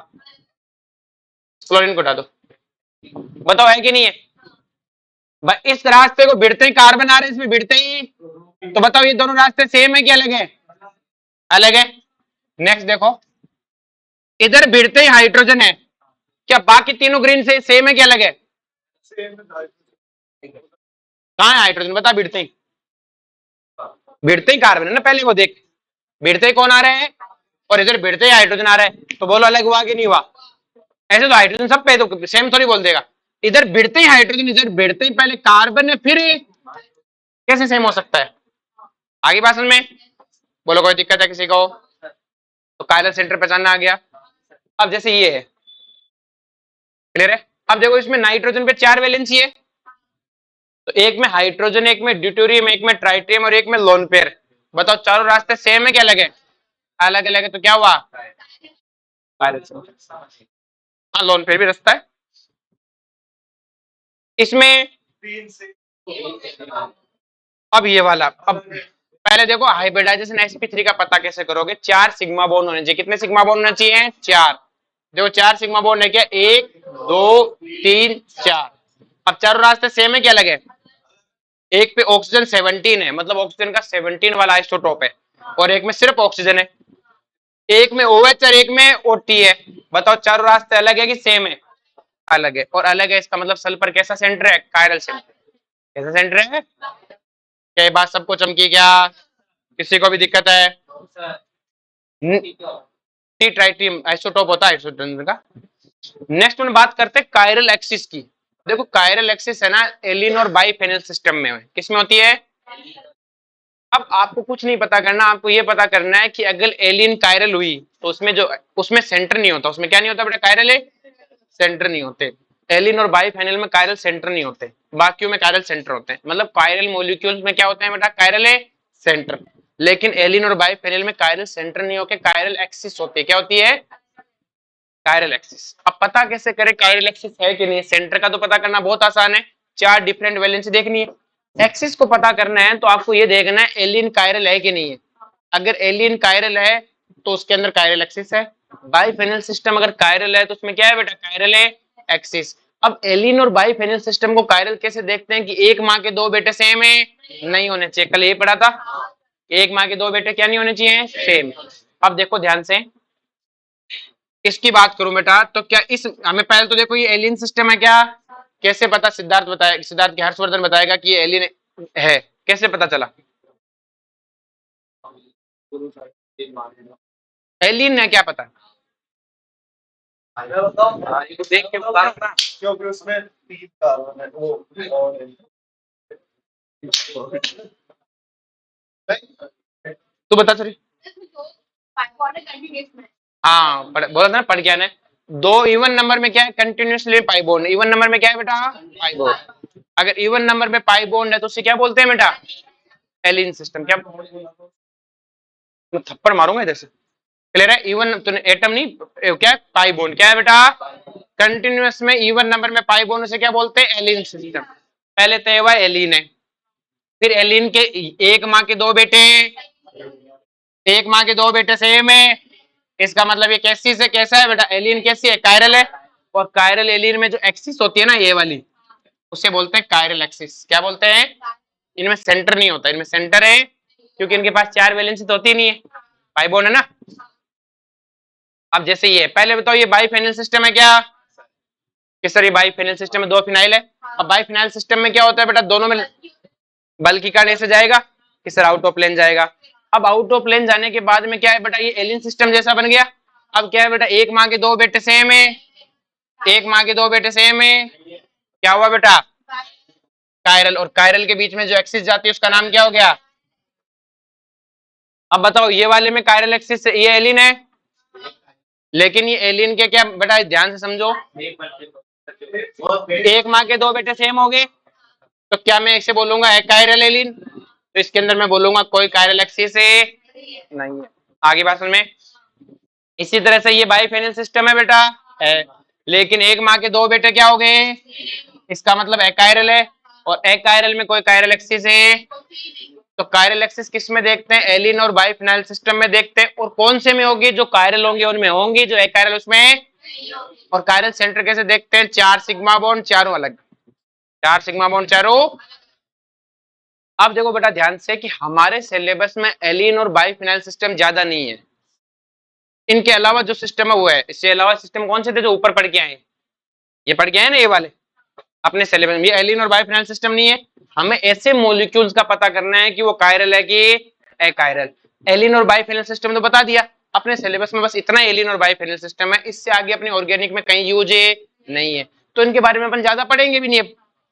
Speaker 1: क्लोरीन को हटा दो। बताओ है कि नहीं है? इस रास्ते को भिड़ते ही कार्बन आ रहे हैं, इसमें भिड़ते ही, तो बताओ ये दोनों रास्ते सेम है कि अलग है? अलग है। नेक्स्ट देखो, इधर भिड़ते ही हाइड्रोजन है, क्या बाकी तीनों ग्रीन से सेम है कि अलग है? कहाँ है हाइड्रोजन? बता। भिड़ते ही, भिड़ते ही कार्बन है ना, पहले वो देख, भिड़ते ही कौन आ रहे हैं, और इधर भिड़ते ही हाइड्रोजन आ रहा है, तो बोलो अलग हुआ कि नहीं हुआ? ऐसे तो हाइड्रोजन सब पे तो सेम थोड़ी बोल देगा। इधर भिड़ते ही हाइड्रोजन, इधर भिड़ते ही पहले कार्बन है, फिर कैसे सेम हो सकता है? आगे बात समझ में? बोलो कोई दिक्कत है किसी को? तो कायरल सेंटर पहचानना आ गया। अब जैसे ये है, क्लियर है? अब देखो इसमें नाइट्रोजन पे 4 वैलेंसी है, तो एक में हाइड्रोजन, एक में ड्यूटेरियम, एक में ट्राइटियम और एक में लोन पेयर। बताओ चारों रास्ते सेम है क्या अलग है? अलग अलग है, तो क्या हुआ? Chiral centre. हाँ, लोन पेयर भी रास्ता है इसमें। अब ये वाला, अब पहले देखो हाइब्रिडाइजेशन sp3 का पता कैसे करोगे? 4 सिग्मा बॉन्ड होने चाहिए। कितने सिग्मा बॉन्ड होने चाहिए? 4। देखो 4 सिग्मा बॉन्ड है क्या? 1 2 3 4। अब चारों रास्ते सेम है क्या अलग है? एक पे ऑक्सीजन 17 है, मतलब ऑक्सीजन का 17 वाला आइसोटोप है, और एक में सिर्फ ऑक्सीजन है। एक में OH और एक में OT है। बताओ चारों रास्ते अलग है कि सेम है? अलग है, और अलग है इसका मतलब सल्फर कैसा सेंटर है? Chiral centre. कैसा सेंटर है? क्या ये बात सबको चमकी क्या? किसी को भी दिक्कत है? टी ट्राइटियम आइसोटोप होता है हाइड्रोजन का। नेक्स्ट में बात करते हैं कायरल एक्सिस की। देखो कायरल एक्सिस है ना, एलिन और बाइफेनल सिस्टम में है। किसमें होती है? अब आपको कुछ नहीं पता करना, आपको ये पता करना है कि अगर एलिन कायरल हुई तो उसमें सेंटर नहीं होता। उसमें क्या नहीं होता बेटा? कायरल है, सेंटर नहीं होते। एलिन और बाइफेनल में कायरल सेंटर नहीं होते, बाकियों में कायरल सेंटर होते हैं। मतलब कायरल मॉलिक्यूल्स में क्या होते हैं बेटा? कायरल है, सेंटर। लेकिन एलिन और बाइफेनल में कायरल सेंटर नहीं होके कायरल एक्सिस होती है। क्या होती है? Chiral axis. अब पता कैसे करें कायरल एक्सिस है कि नहीं? सेंटर का तो पता करना बहुत आसान है, 4 डिफरेंट वैलेंसी देखनी है। एक्सिस को पता करना है तो आपको ये देखना है एलिन कायरल है कि नहीं है। अगर एलिन कायरल है तो उसके अंदर कायरल एक्सिस है। बाइफेनल सिस्टम अगर कायरल है तो उसमें क्या है बेटा? कायरल है, एक्सिस। अब एलिन और बाइफेनल सिस्टम को कायरल कैसे देखते हैं कि एक माँ के 2 बेटे सेम है? नहीं होने चाहिए, कल ये पढ़ा था। एक माँ के 2 बेटे क्या नहीं होने चाहिए? सेम। अब देखो ध्यान से, इसकी बात करूं बेटा तो क्या इस हमें पहले तो देखो ये एलियन सिस्टम है क्या? कैसे पता? सिद्धार्थ बताएगा, सिद्धार्थ के हर्षवर्धन बताएगा कि ये एलियन है। कैसे पता चला? एलियन है क्या पता? देख के बता रहा हूं ना।
Speaker 3: क्योंकि उसमें 3 कार्बन है वो और
Speaker 1: तू बता सर। हाँ बोला था ना, पढ़ गया ने। 2 इवन नंबर में क्या है? Continuously pi bond. Even number में क्या है बेटा? Pi bond. अगर इवन नंबर में पाई बॉन्ड है तो उसे क्या बोलते हैं बेटा? Alien system. क्या मैं थप्पड़ मारूंगा इधर से, क्लियर है? इवन तूने एटम नहीं, क्या है? Pi bond. क्या है बेटा? कंटिन्यूअस में इवन नंबर में पाई बॉन्ड से क्या बोलते हैं? Alien system. पहले तो हुआ एलिन है, फिर एलिन के एक माँ के 2 बेटे, एक माँ के 2 बेटे सेम है। इसका मतलब ये कैसी से कैसा है बेटा? एलिन कैसी है? कायरल है। और कायरल एलिन में जो एक्सिस होती है ना ये वाली, उसे बोलते हैं कायरल एक्सिस। क्या बोलते हैं? इनमें सेंटर नहीं होता, इनमें सेंटर है क्योंकि इनके पास 4 वैलेंसी तो होती नहीं है, पाई बॉन्ड है ना। अब जैसे ये पहले बताओ ये बाइफेनल सिस्टम है क्या? कि सर ये बाइफेनल सिस्टम में 2 फिनाइल है। अब बाइफेनल सिस्टम में क्या होता है बेटा? दोनों में बल्कि का ऐसे जाएगा कि सर आउट ऑफ प्लेन जाएगा। अब आउट ऑफ प्लेन जाने के बाद में क्या है बेटा? ये एलियन सिस्टम जैसा बन गया। अब क्या है बेटा? एक माँ के 2 बेटे सेम है, एक माँ के 2 बेटे सेम है। क्या हुआ बेटा? कायरल। और कायरल के बीच में जो एक्सिस जाती है उसका नाम क्या हो गया? अब बताओ ये वाले में कायरल एक्सिस ये एलिन है, लेकिन ये एलिन के क्या बेटा? ध्यान से समझो, एक माँ के 2 बेटे सेम हो गए तो क्या मैं इसे बोलूंगा है कायरल एलिन? तो इसके अंदर मैं बोलूंगा कोई कायरल एक्सिस है नहीं है। आगे बात समझ में? इसी तरह से ये बाइफेनल सिस्टम है बेटा, है, लेकिन एक माँ के 2 बेटे क्या हो गए? इसका मतलब एकायरल है। और एकायरल में कोई कायरल एक्सिस है? तो कायरल एक्सिस किस में देखते हैं? एलिन और बाइफेनल सिस्टम में देखते हैं। और कौन से में होगी? जो कायरल होंगे उनमें होंगी, जो एकायरल उसमें। और कायरल सेंटर कैसे देखते हैं? 4 सिग्मा बॉन्ड, चारों अलग, 4 सिग्मा बॉन्ड चारों। अब देखो बेटा ध्यान से कि हमारे सिलेबस में एलिन और बाइफेनल सिस्टम ज्यादा नहीं है, इनके अलावा जो सिस्टम है वो है। इससे अलावा सिस्टम कौन से थे जो ऊपर पढ़ के आए? ये पढ़ के आए ना ये वाले अपने सिलेबस में। ये एलिन और बाइफेनल सिस्टम नहीं है। हमें ऐसे मॉलिक्यूल्स का पता करना है कि वो कायरल है कि एकायरल। एलिन और बाइफेनल सिस्टम तो बता दिया अपने सिलेबस में, बस इतना एलिन और बाइफेनल सिस्टम है। इससे आगे अपने ऑर्गेनिक में कहीं यूज नहीं है। तो इनके बारे में अपन ज्यादा पढ़ेंगे भी नहीं,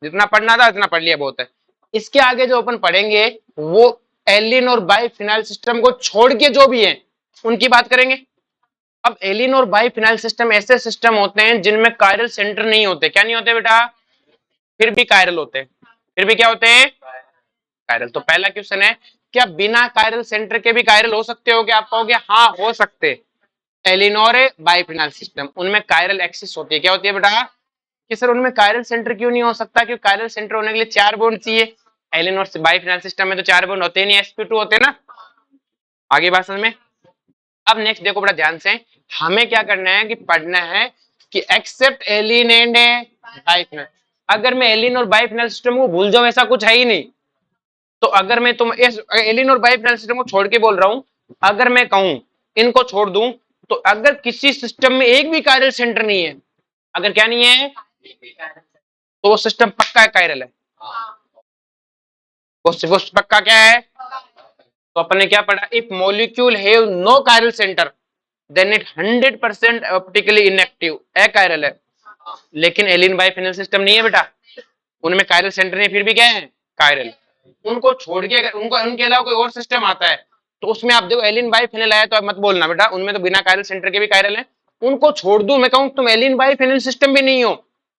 Speaker 1: जितना पढ़ना था उतना पढ़ लिया, बहुत है। इसके आगे जो अपन पढ़ेंगे वो एलिन और बाइफिनाइल सिस्टम को छोड़ के जो भी है उनकी बात करेंगे। अब एलिन और बाइफिनाइल सिस्टम ऐसे सिस्टम होते हैं जिनमें कायरल सेंटर नहीं होते। क्या नहीं होते बेटा? फिर भी कायरल होते हैं। फिर भी क्या होते हैं? कायरल। तो पहला क्वेश्चन है, क्या बिना कायरल सेंटर के भी कायरल हो सकते हो? क्या आप कहोगे हाँ हो सकते। एलिन और बाइफिनाइल सिस्टम, उनमें कायरल एक्सिस होती है। क्या होती है बेटा? कि सर उनमें कायरल सेंटर क्यों नहीं हो सकता? क्योंकि कायरल सेंटर होने के लिए 4 बॉन्ड चाहिए। एलिन और बाइफिनाइल सिस्टम में तो 4 बॉन्ड होते ही नहीं, sp2 होते हैं ना। आगे बात समझ में। अब नेक्स्ट देखो बड़ा ध्यान से, हमें क्या करना है कि पढ़ना है कि एक्सेप्ट एलिन एंड बाइफिनाइल। अगर मैं एलिन और बाइफिनाइल सिस्टम को भूल जाऊं, ऐसा कुछ है ही नहीं। तो अगर मैं तुम इस एलिन और बाइफिनाइल सिस्टम को छोड़ के बोल रहा हूं, अगर मैं कहूं इनको छोड़ दूं, तो अगर किसी सिस्टम में एक भी कायरल सेंटर नहीं है, अगर क्या नहीं है, तो वो सिस्टम पक्का कायरल है। वो पक्का क्या है? तो अपन ने क्या पढ़ा? If molecule have no chiral centre then it 100% optically inactive, achiral है। लेकिन एलिन बाइफिनाइल सिस्टम नहीं है बेटा, उनमें कायरल सेंटर नहीं, फिर भी क्या है? कायरल। उनको छोड़ के अगर उनको उनके अलावा कोई और सिस्टम आता है तो उसमें आप देखो एलिन बाइफिनाइल आया तो आप मत बोलना बेटा उनमें तो बिना कायरल सेंटर के भी कायरल है। उनको छोड़ दूं, मैं कहूं तुम एलिन बाइफिनाइल सिस्टम भी नहीं हो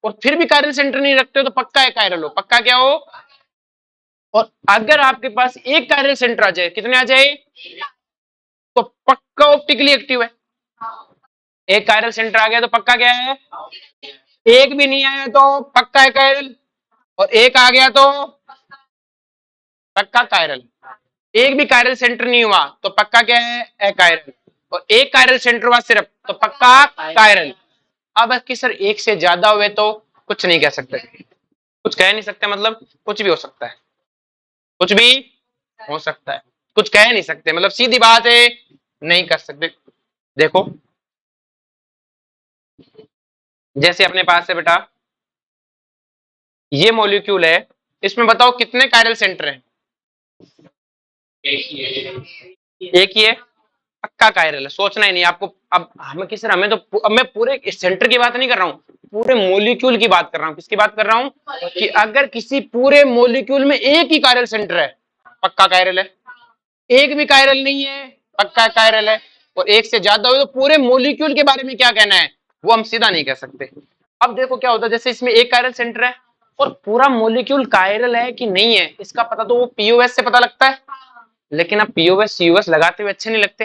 Speaker 1: और फिर भी कायरल सेंटर नहीं रखते हो, तो पक्का है कायरल हो। पक्का क्या हो? और अगर आपके पास एक कायरल सेंटर आ जाए, कितने आ जाए, तो पक्का ऑप्टिकली एक्टिव है। एक कायरल सेंटर आ गया तो पक्का क्या है? एक भी नहीं आया तो पक्का है कायरल, और एक आ गया तो पक्का कायरल। एक भी कायरल सेंटर नहीं हुआ तो पक्का क्या है? अकायरल। और एक कायरल सेंटर हुआ सिर्फ तो पक्का कायरल। अब कि सर एक से ज्यादा हुए तो कुछ नहीं कह सकते, कुछ कह नहीं सकते, मतलब कुछ भी हो सकता है, कुछ भी हो सकता है, कुछ कह नहीं सकते, मतलब सीधी बात है, नहीं कर सकते। देखो जैसे अपने पास है बेटा ये मॉलिक्यूल है, इसमें बताओ कितने कायरल सेंटर हैं? एक ही है, पक्का कायरल है, सोचना ही नहीं आपको। अब हमें किस हमें तो अब मैं पूरे सेंटर की बात नहीं कर रहा हूं, पूरे मॉलिक्यूल की बात कर रहा हूं। किसकी बात कर रहा हूं? कि अगर किसी पूरे मॉलिक्यूल में एक ही कायरल सेंटर है, पक्का कायरल है। एक भी कायरल नहीं है, पक्का कायरल है। और एक से ज्यादा हो तो पूरे मॉलिक्यूल के बारे में क्या कहना है वो हम सीधा नहीं कह सकते। अब देखो क्या होता है, जैसे इसमें एक कायरल सेंटर है और पूरा मॉलिक्यूल कायरल है कि नहीं है इसका पता तो वो पीओएस से पता लगता है। लेकिन अब पीओएस सीओएस लगाते हुए अच्छे नहीं लगते,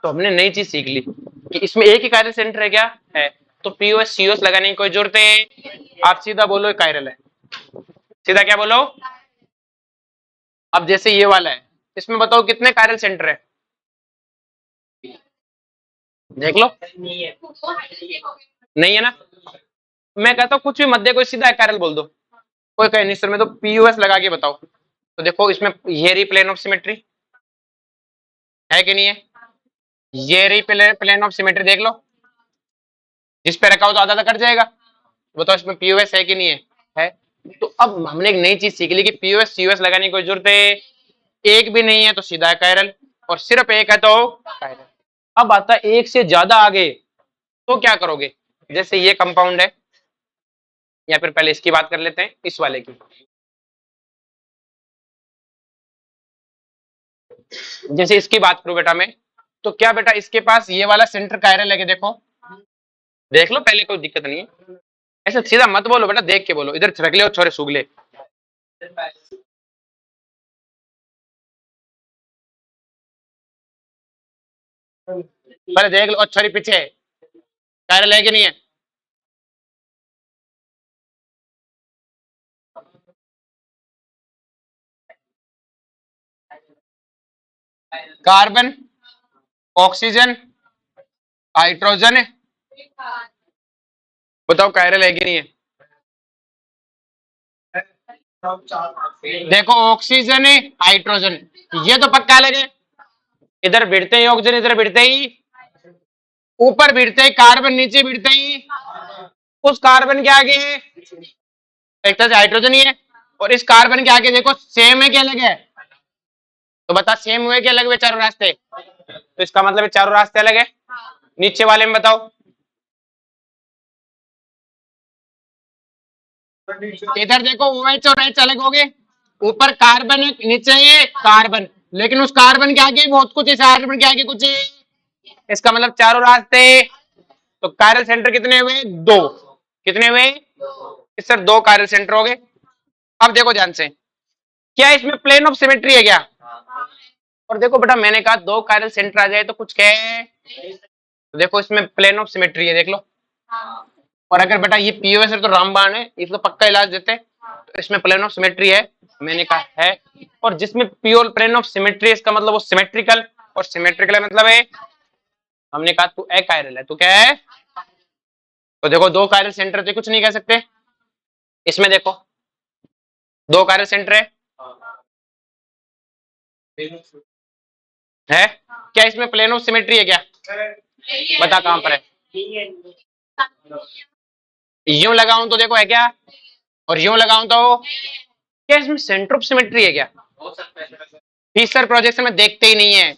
Speaker 1: तो हमने नई चीज सीख ली कि इसमें एक ही कायरल सेंटर है। क्या है? तो पीओएस सीओएस लगाने की कोई जरूरत है? आप सीधा बोलो कायरल है, सीधा क्या बोलो। अब जैसे ये वाला है, इसमें बताओ कितने कायरल सेंटर है? देख लो, नहीं है ना। मैं कहता हूँ कुछ भी मत देखो, सीधा कायरल बोल दो, कोई कहे नहीं सर मैं तो पीयूएस लगा के बताओ। तो देखो इसमें ये री प्लेन ऑफ सिमेट्री है कि नहीं है? ये री प्लेन ऑफ सिमेट्री देख लो, जिस पे रखा हो तो आधा कट जाएगा। बताओ इसमें पीयूएस है कि नहीं है? है। तो अब हमने एक नई चीज सीख ली कि पीयूएस सीयूएस लगाने की कोई जरूरत है, एक भी नहीं है तो सीधा है कायरल, और सिर्फ एक है तो कायरल। अब आता है एक से ज्यादा आगे तो क्या करोगे? जैसे ये कंपाउंड है, या फिर पहले इसकी बात कर लेते हैं, इस वाले की। जैसे इसकी बात करूं बेटा मैं, तो क्या बेटा इसके पास ये वाला सेंटर कायरल है कि देखो, देख लो पहले, कोई दिक्कत नहीं है। ऐसा सीधा मत बोलो बेटा, देख के बोलो, इधर रख ले और छोरे सूग ले। पहले देख लो और छोरी पीछे, कायरल है कि नहीं है? कार्बन, ऑक्सीजन, हाइड्रोजन है, बताओ कायरल है कि नहीं है? देखो ऑक्सीजन है, हाइड्रोजन, ये तो पक्का अलग है। इधर भिड़ते ही ऑक्सीजन, इधर भिड़ते ही, ऊपर भिड़ते ही कार्बन, नीचे भिड़ते ही उस कार्बन के आगे एक तरह से हाइड्रोजन ही है, और इस कार्बन के आगे देखो सेम है कि अलग है? तो बता सेम हुए कि अलग हुए चारों रास्ते? तो इसका मतलब है चारों रास्ते अलग है। नीचे वाले में बताओ, इधर देखो OH और H अलग हो गए, ऊपर कार्बन है, नीचे कार्बन, लेकिन उस कार्बन के आगे बहुत कुछ है, कार्बन के आगे कुछ है, इसका मतलब चारों रास्ते। तो कायरल सेंटर कितने हुए? 2। कितने हुए सर? 2 कायरल सेंटर हो गए। अब देखो ध्यान से, क्या इसमें प्लेन ऑफ सिमेट्री है क्या? और देखो बेटा, मैंने कहा 2 कायरल सेंटर आ जाए तो कुछ कहे, तो देखो इसमें प्लेन ऑफ सिमेट्री है, देख लो। और अगर बेटा ये पीओएस है तो रामबाण है, इसको पक्का इलाज देते हैं, तो इसमें प्लेन ऑफ सिमेट्री है, मैंने कहा है। और जिसमें प्योर प्लेन ऑफ सिमेट्री है, इसका मतलब वो सिमेट्रिकल, और सिमेट्रिकल मतलब है, हमने कहा तू अकायरल है, तू क्या है? तो देखो 2 कायरल सेंटर तो कुछ नहीं कह सकते। इसमें देखो 2 कायरल सेंटर है क्या? इसमें प्लेन ऑफ सिमेट्री है क्या? बता कहां पर है? यूं लगाऊं तो देखो है क्या, और यूं लगाऊं तो क्या? इसमें सेंटर ऑफ सिमेट्री है क्या? फीचर प्रोजेक्शन में देखते ही नहीं है,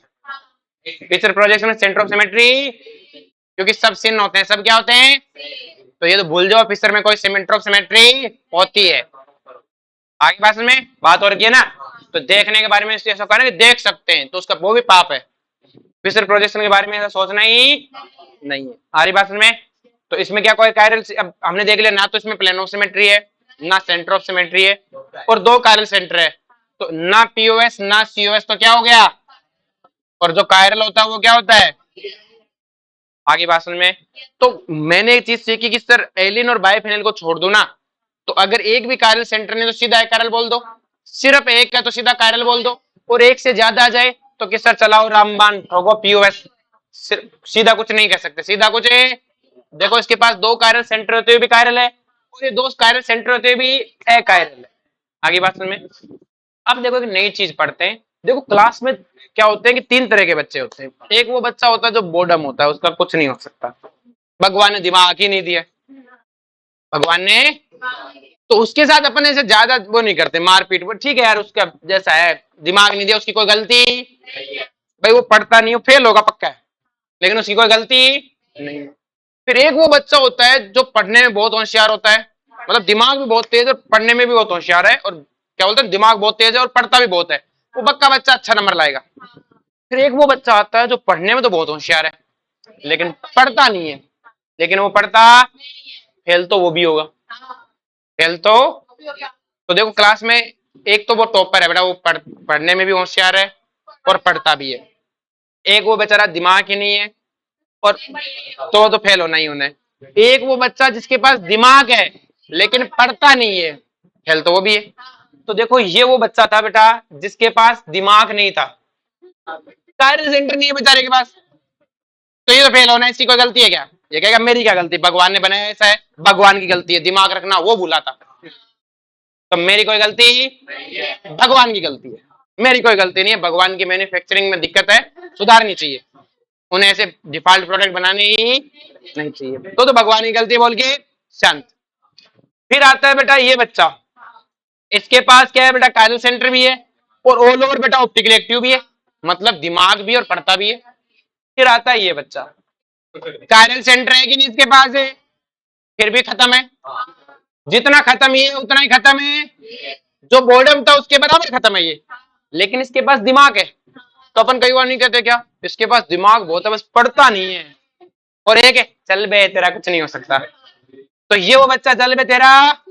Speaker 1: फीचर प्रोजेक्शन में सेंटर ऑफ सिमेट्री, क्योंकि सब सिन होते हैं, सब क्या होते हैं? तो ये तो भूल जाओ, फीचर में कोई सेंटर ऑफ सिमेट्री होती है। आगे बात में बात हो रही है ना, तो देखने के बारे में ऐसा कहना कि देख सकते हैं, तो उसका वो भी पाप है। फीचर प्रोजेक्शन के बारे में ऐसा सोचना ही नहीं है। आ रही बात में? तो इसमें क्या कोई कायरल, अब हमने देख लिया ना, तो इसमें प्लेन ऑफ सिमेट्री है, ना सेंटर ऑफ सिमेट्री है, और 2 कायरल सेंटर है, तो ना पीओएस ना सीओएस, तो क्या हो गया? और जो कायरल होता है वो क्या होता है? आगे भाषण में तो मैंने एक चीज सीखी कि सर एलिन और बाइफेनिल को छोड़ दो ना, तो अगर एक भी कायरल सेंटर नहीं तो सीधा कायरल बोल दो, सिर्फ एक है तो सीधा कायरल बोल दो, और एक से ज्यादा आ जाए तो कि सर चलाओ रामबाण ठोको पीओएस, सीधा कुछ नहीं कह सकते, सीधा कुछ है। देखो इसके पास 2 कायरल सेंटर होते हुए भी कायरल है, और ये 2 कायरल सेंटर होते हुए भी अकायरल है। आगे बात में अब देखो एक नई चीज पढ़ते हैं। देखो क्लास में क्या होते हैं कि 3 तरह के बच्चे होते हैं। एक वो बच्चा होता है जो बोर्डम होता है, उसका कुछ नहीं हो सकता, भगवान ने दिमाग ही नहीं दिया, भगवान ने, तो उसके साथ अपने से ज्यादा वो नहीं करते मारपीट, वो ठीक है यार, उसका जैसा है, दिमाग नहीं दिया, उसकी कोई गलती भाई, वो पढ़ता नहीं, वो फेल होगा पक्का है, लेकिन उसकी कोई गलती नहीं। फिर एक वो बच्चा होता है जो पढ़ने में बहुत होशियार होता है, मतलब दिमाग भी बहुत तेज है, पढ़ने में भी बहुत होशियार है, और क्या बोलते हैं, दिमाग बहुत तेज है और पढ़ता भी बहुत है, वो पक्का बच्चा अच्छा नंबर लाएगा। फिर एक वो बच्चा आता है जो पढ़ने में तो बहुत होशियार है, लेकिन पढ़ता नहीं है, लेकिन वो पढ़ता, फेल तो वो भी होगा, फेल तो देखो क्लास में एक तो वो टॉपर है बेटा, वो पढ़ने में भी होशियार है और पढ़ता भी है। एक वो बेचारा दिमाग ही नहीं है, और तो फेल होना ही होना है। एक वो बच्चा जिसके पास दिमाग है लेकिन पढ़ता नहीं है, फेल तो वो भी है। तो देखो ये वो बच्चा था बेटा जिसके पास दिमाग नहीं था, कायरल सेंटर नहीं है बेचारे के पास, तो ये तो फेल होना है। इसकी कोई गलती है क्या? ये कहेगा मेरी क्या गलती, भगवान ने बनाया ऐसा है, भगवान की गलती है, दिमाग रखना वो भूला था, तो मेरी कोई गलती, भगवान की गलती है, मेरी कोई गलती नहीं है। भगवान की मैन्युफैक्चरिंग में दिक्कत है, सुधारनी चाहिए, उन्हें ऐसे डिफॉल्ट प्रोडक्ट बनाने ही नहीं चाहिए, तो भगवान की गलती बोल के शांत। फिर आता है बेटा ये बच्चा, इसके पास क्या है बेटा, कायरल सेंटर भी है और ऑल ओवर बेटा ऑप्टिकल एक्टिव भी है, मतलब दिमाग भी और पढ़ता भी है। फिर आता है ये बच्चा, कायरल सेंटर है कि नहीं इसके पास है, फिर भी खत्म है, जितना खत्म ये उतना ही खत्म है, जो बोर्डम था उसके बराबर खत्म है ये, लेकिन इसके पास दिमाग है, तो अपन कई बार नहीं कहते क्या, इसके पास दिमाग बहुत है बस पढ़ता नहीं है। और एक है चल बे तेरा कुछ नहीं हो सकता, तो ये वो बच्चा चल बे तेरा,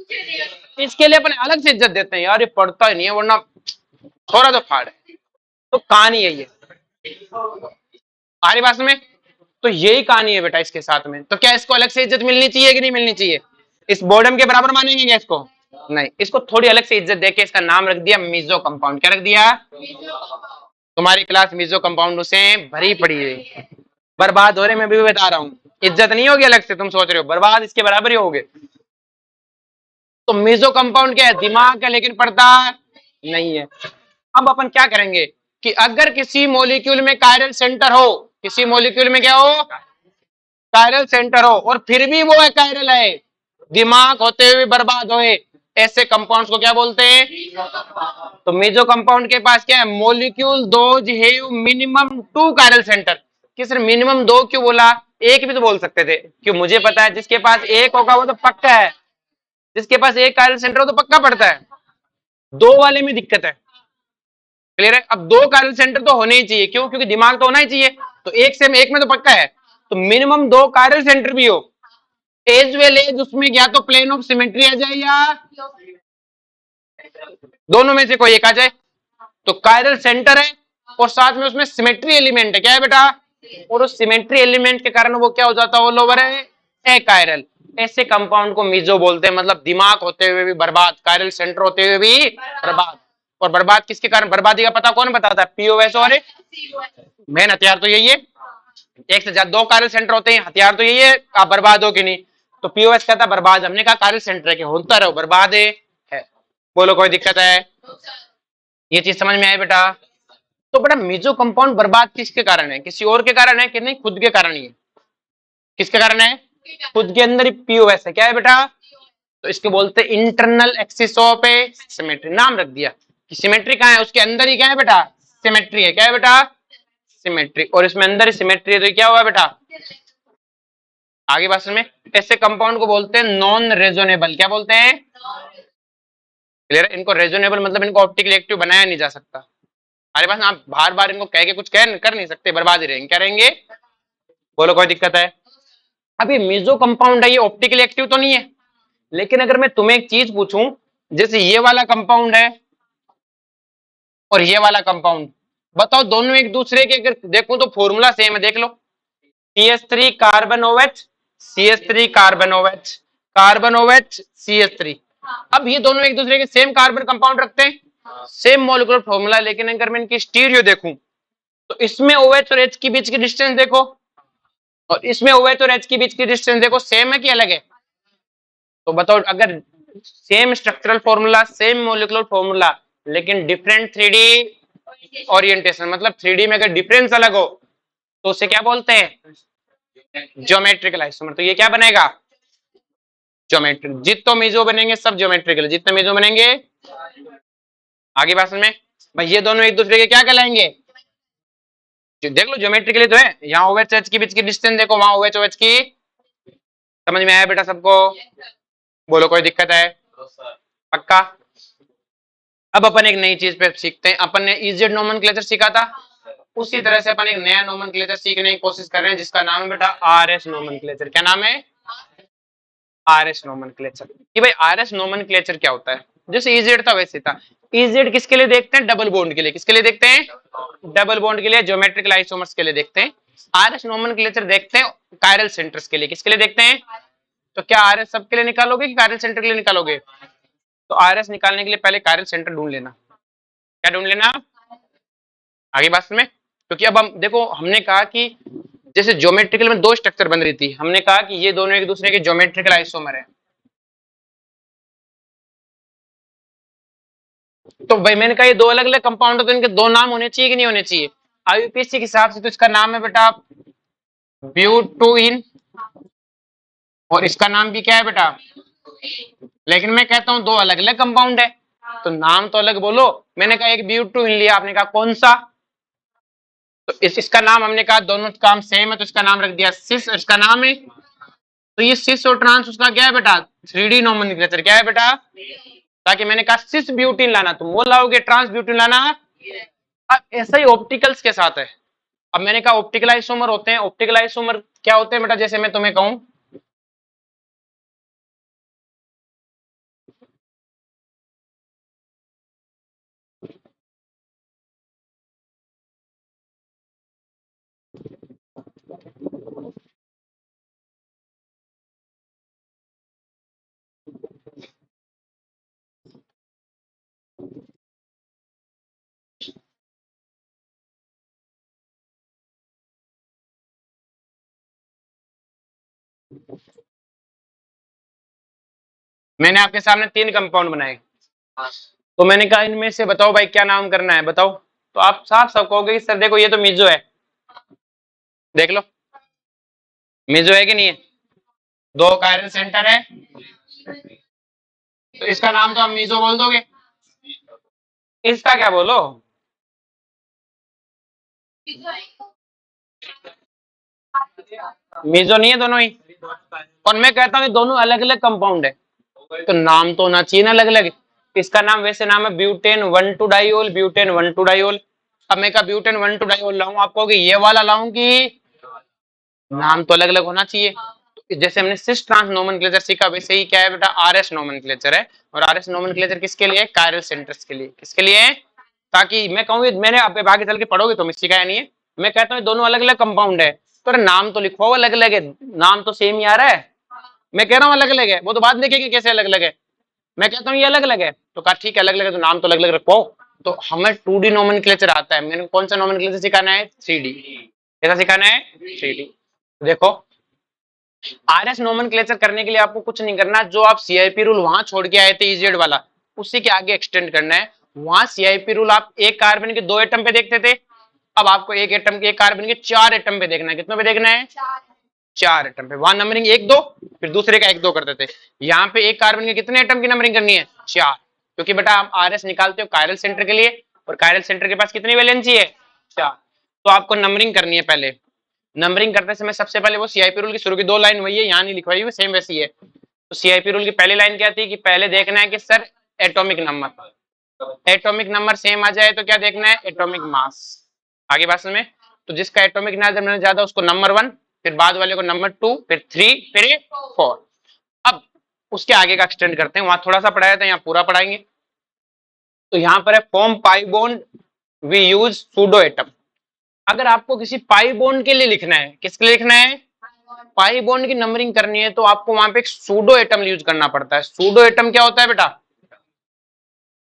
Speaker 1: इसके लिए अपन अलग से इज्जत देते हैं, यार ये पढ़ता ही नहीं है वरना थोड़ा तो फाड़ है, तो कहानी यही है हमारी भाषा में, तो यही कहानी है बेटा इसके साथ में। तो क्या इसको अलग से इज्जत मिलनी चाहिए कि नहीं मिलनी चाहिए? इस बोर्डम के बराबर मानेंगे क्या इसको? नहीं, इसको थोड़ी अलग से इज्जत देके इसका नाम रख दिया मीजो कंपाउंड। क्या रख दिया? तुम्हारी क्लास मीजो कंपाउंड से भरी पड़ी है, बर्बाद हो रहे, मैं भी बता रहा हूँ, इज्जत नहीं होगी अलग से, तुम सोच रहे हो बर्बाद इसके बराबर ही होगे। तो मीजो कंपाउंड क्या है? दिमाग है लेकिन पढ़ता नहीं है। अब अपन क्या करेंगे कि अगर किसी मॉलिक्यूल में कायरल सेंटर हो, किसी मॉलिक्यूल में क्या हो, कायरल सेंटर हो, और फिर भी वो कायरल है, दिमाग होते हुए बर्बाद होए, ऐसे कंपाउंड्स को क्या बोलते हैं? तो मेजो कंपाउंड के पास क्या है? Molecule those have minimum 2 chiral centre. किस मिनिमम 2 क्यों बोला? एक भी तो बोल सकते थे, क्यों? मुझे पता है जिसके पास एक होगा वो तो पक्का है, जिसके पास एक कायरल सेंटर हो तो पक्का पड़ता है, दो वाले में दिक्कत है। क्लियर है? अब दो कायरल सेंटर तो होने ही चाहिए, क्यों? क्योंकि दिमाग तो होना ही चाहिए, तो एक से एक में तो पक्का है, तो मिनिमम दो कायरल सेंटर भी हो, एज वेल एज उसमें या तो प्लेन ऑफ सिमेट्री आ जाए या दोनों में से कोई एक आ जाए। तो कायरल सेंटर है और साथ में उसमें सिमेट्री एलिमेंट है, क्या है बेटा? और उस सिमेट्री एलिमेंट के कारण वो क्या हो जाता है? ऑल ओवर है ए कायरल। ऐसे कंपाउंड को मीजो बोलते हैं, मतलब दिमाग होते हुए भी बर्बाद, कायरल सेंटर होते हुए भी बर्बाद। और बर्बाद किसके कारण? बर्बादी का पता कौन बताता है? पीओएस और मेन हथियार तो यही है। एक से ज्यादा दो कायरल सेंटर होते हैं, हथियार तो यही है, आप बर्बाद हो कि नहीं। तो पीओएस कहता है बर्बाद, हमने कहा कायरल सेंटर है कि होता रहो, बर्बाद है। बोलो कोई दिक्कत है? ये चीज समझ में आए बेटा? तो बेटा मीजो कंपाउंड बर्बाद किसके कारण है? किसी और के कारण है कि नहीं? खुद के कारण ही है। किसके कारण है? खुद के अंदर ही पीओएस है, क्या है बेटा? तो इसके बोलते हैं internal axis of A symmetry, नाम रख दिया कि सिमेट्री कहाँ है, उसके अंदर ही क्या है बेटा? सिमेट्री है, क्या है बेटा? सिमेट्री। और इसमें अंदर ही सिमेट्री है, तो क्या हुआ बेटा? आगे बात में ऐसे कंपाउंड को बोलते हैं नॉन रेजोनेबल, क्या बोलते हैं? क्लियर? इनको रेजोनेबल मतलब इनको ऑप्टिकली एक्टिव बनाया नहीं जा सकता। हमारे पास आप बार बार इनको कह के कुछ कर नहीं सकते, बर्बाद ही रहेंगे, क्या रहेंगे? बोलो कोई दिक्कत है? अब ये मीजो कंपाउंड है, ये ऑप्टिकली एक्टिव तो नहीं है, लेकिन अगर मैं तुम्हें एक चीज पूछूं, जैसे ये वाला कंपाउंड है और ये वाला कंपाउंड, बताओ दोनों एक दूसरे के अगर देखूं तो फॉर्मूला सेम है, देख लो। CH3 carbon OH, CH3 carbon OH, carbon OH, CH3। अब ये दोनों एक दूसरे के सेम कार्बन कंपाउंड रखते हैं, सेम मॉलिक्यूलर फॉर्मूला, लेकिन अगर मैं इनकी स्टीरियो देखूं तो इसमें OH और H के बीच की डिस्टेंस देखो और इसमें OH और H के बीच की डिस्टेंस देखो, सेम है कि अलग है? तो बताओ, अगर same structural formula, same molecular formula, लेकिन डिफरेंट 3D ओरिएंटेशन, मतलब 3D में अगर डिफरेंस अलग हो तो उसे क्या बोलते हैं? Geometrical isomer. तो ये क्या बनेगा? ज्योमेट्रिक। जितने मीजो बनेंगे सब ज्योमेट्रिकल, जितने मीजो बनेंगे। आगे बात में भाई ये दोनों एक दूसरे के क्या कहलाएंगे? देख लो ज्योमेट्रिकली तो है, यहाँ OH H की बीच की डिस्टेंस देखो, वहां OH OH की। समझ में आया बेटा सबको? बोलो कोई दिक्कत है? पक्का? अब अपन एक नई चीज पे सीखते हैं। अपन ने इजेड नोमेनक्लेचर सीखा था, उसी तरह से अपन एक नया नोमेनक्लेचर सीखने की कोशिश कर रहे हैं, जिसका नाम है बेटा RS नोमेनक्लेचर। क्या नाम है? RS nomenclature. कि भाई RS नोमेनक्लेचर क्या होता है? जैसे इजेड था वैसे था। इजेड किसके लिए देखते हैं? डबल बॉन्ड के लिए। किसके लिए देखते हैं? डबल बॉन्ड के लिए, ज्योमेट्रिकल आइसोमर्स के लिए देखते हैं। RS नोमेनक्लेचर देखते हैं कायरल सेंटर्स के लिए। किसके लिए देखते हैं? तो क्या RS सबके लिए निकालोगे कि कायरल सेंटर के लिए निकालोगे? तो RS निकालने के लिए पहले कायरल सेंटर ढूंढ लेना। क्या ढूंढ लेना? आगे बात में, क्योंकि अब हम देखो, हमने कहा कि जैसे ज्योमेट्रिकल में दो स्ट्रक्चर बन रही थी, हमने कहा कि ये दोनों एक दूसरे के ज्योमेट्रिकल आइसोमर है। तो भाई मैंने कहा ये दो अलग अलग कंपाउंड है, तो इनके दो नाम होने चाहिए कि नहीं होने चाहिए? IUPAC के हिसाब से तो इसका नाम है बेटा ब्यूटोइन, और इसका नाम भी क्या है बेटा? लेकिन मैं कहता हूं दो अलग अलग कंपाउंड है, तो नाम तो अलग बोलो। मैंने कहा एक ब्यूटोइन लिया, आपने कहा कौन सा? तो इसका नाम हमने कहा दोनों काम सेम है, तो इसका नाम रख दिया सिस, इसका नाम है। तो ये सिस और ट्रांस उसका क्या है बेटा? 3D nomenclature. क्या है बेटा? ताकि मैंने कहा सिस ब्यूटीन लाना, तुम वो लाओगे, ट्रांस ब्यूटीन लाना। अब ऐसा ही ऑप्टिकल्स के साथ है। अब मैंने कहा ऑप्टिकल आइसोमर होते हैं। ऑप्टिकल आइसोमर क्या होते हैं बेटा? जैसे मैं तुम्हें कहूं, मैंने आपके सामने तीन कंपाउंड बनाए, तो मैंने कहा इनमें से बताओ भाई क्या नाम करना है, बताओ। तो आप साफ साफ कहोगे कि सर देखो ये तो मीजो है, देख लो मीजो है कि नहीं है? दो कायरल सेंटर है, तो इसका नाम तो आप मीजो बोल दोगे। इसका क्या बोलो? मीजो नहीं है दोनों ही। और मैं कहता हूँ ये दोनों अलग अलग कंपाउंड है। तो नाम तो होना चाहिए ना अलग अलग। इसका नाम वैसे नाम है ब्यूटेन 1,2 डाइओल, ब्यूटेन 1,2 डाइओल। अब मैं का ब्यूटेन 1,2 डाइओल लाऊं, आपको ये वाला लाऊं कि नाम तो अलग अलग होना चाहिए। तो जैसे हमने सिस ट्रांस नोमेनक्लेचर सीखा, वैसे ही क्या है बेटा, आरएस नोमेनक्लेचर है। और आरएस नोमेनक्लेचर किसके लिए? कायरल सेंटर्स के लिए। किसके लिए? ताकि मैं कहूँ, मैंने अब आगे चल के पढ़ोगे तो मैं सिखाया नहीं है, मैं कहता हूँ दोनों अलग अलग कंपाउंड है, तो अरे नाम तो लिखवाओ अलग अलग है, नाम तो सेम ही आ रहा है। मैं कह रहा हूँ अलग अलग है, वो तो बाद देखेंगे कैसे अलग अलग है। मैं कहता हूँ ये अलग अलग है, तो कहा ठीक है अलग अलग है, तो नाम तो अलग अलग रखो। तो हमें 2D नोमेनक्लेचर आता है, मैंने कौन सा नोमेनक्लेचर सिखाना है? 3D। कैसा सिखाना है? 3D। देखो, आरएस नोमेनक्लेचर करने के लिए आपको कुछ नहीं करना, जो आप सीआईपी रूल वहां छोड़ के आए थे इजेड वाला, उसी के आगे एक्सटेंड करना है। वहां सीआईपी रूल आप एक कार्बन के 2 एटम पे देखते थे, अब आपको एक एटम के, एक कार्बन के 4 एटम पे देखना है। कितने पे देखना है? 4 एटम पे। वहां नंबरिंग 1 2, फिर दूसरे का 1 2 करते थे। यहाँ पे एक कार्बन के कितने एटम की नंबरिंग करनी है? 4। क्योंकि बेटा आप आरएस निकालते हो कायरल सेंटर के लिए, और कायरल सेंटर के पास कितनी वैलेंसी है? 4। तो आपको नंबरिंग करनी है पहले। नंबरिंग करते समय सबसे पहले वो सीआईपी रूल की शुरू की 2 लाइन वही है, यहाँ नहीं लिखवाई हुई, सेम वैसी है। तो सीआईपी रूल की पहली लाइन क्या थी कि पहले देखना है कि sir atomic number, atomic number same आ जाए तो क्या देखना है? Atomic mass. आगे बात में, तो जिसका एटॉमिक नंबर ज्यादा उसको नंबर 1, फिर बाद वाले को नंबर 2, फिर 3, फिर 4। अब उसके आगे का एक्सटेंड करते हैं, वहां थोड़ा सा पढ़ाया था, यहाँ पूरा पढ़ाएंगे। तो यहाँ पर है form pi bond we use pseudo atom. अगर आपको किसी पाई बॉन्ड के लिए लिखना है, किसके लिए लिखना है? पाई बॉन्ड की नंबरिंग करनी है, तो आपको वहां पे एक सूडो एटम यूज करना पड़ता है। सूडो एटम क्या होता है बेटा?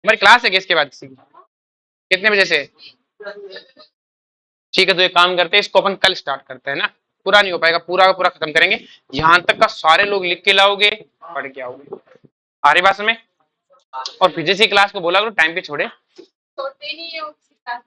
Speaker 1: हमारी क्लास है कि इसके बाद कितने बजे से? ठीक है, तो एक काम करते हैं, इसको अपन कल स्टार्ट करते हैं ना, पूरा नहीं हो पाएगा, पूरा का पूरा खत्म करेंगे। यहां तक का सारे लोग लिख के लाओगे, पढ़ के आओगे। आ रही बात समझ में? और फिजिक्स की क्लास को बोला करो टाइम पे छोड़े।
Speaker 2: छोड़ते नहीं है उसकी क्लास।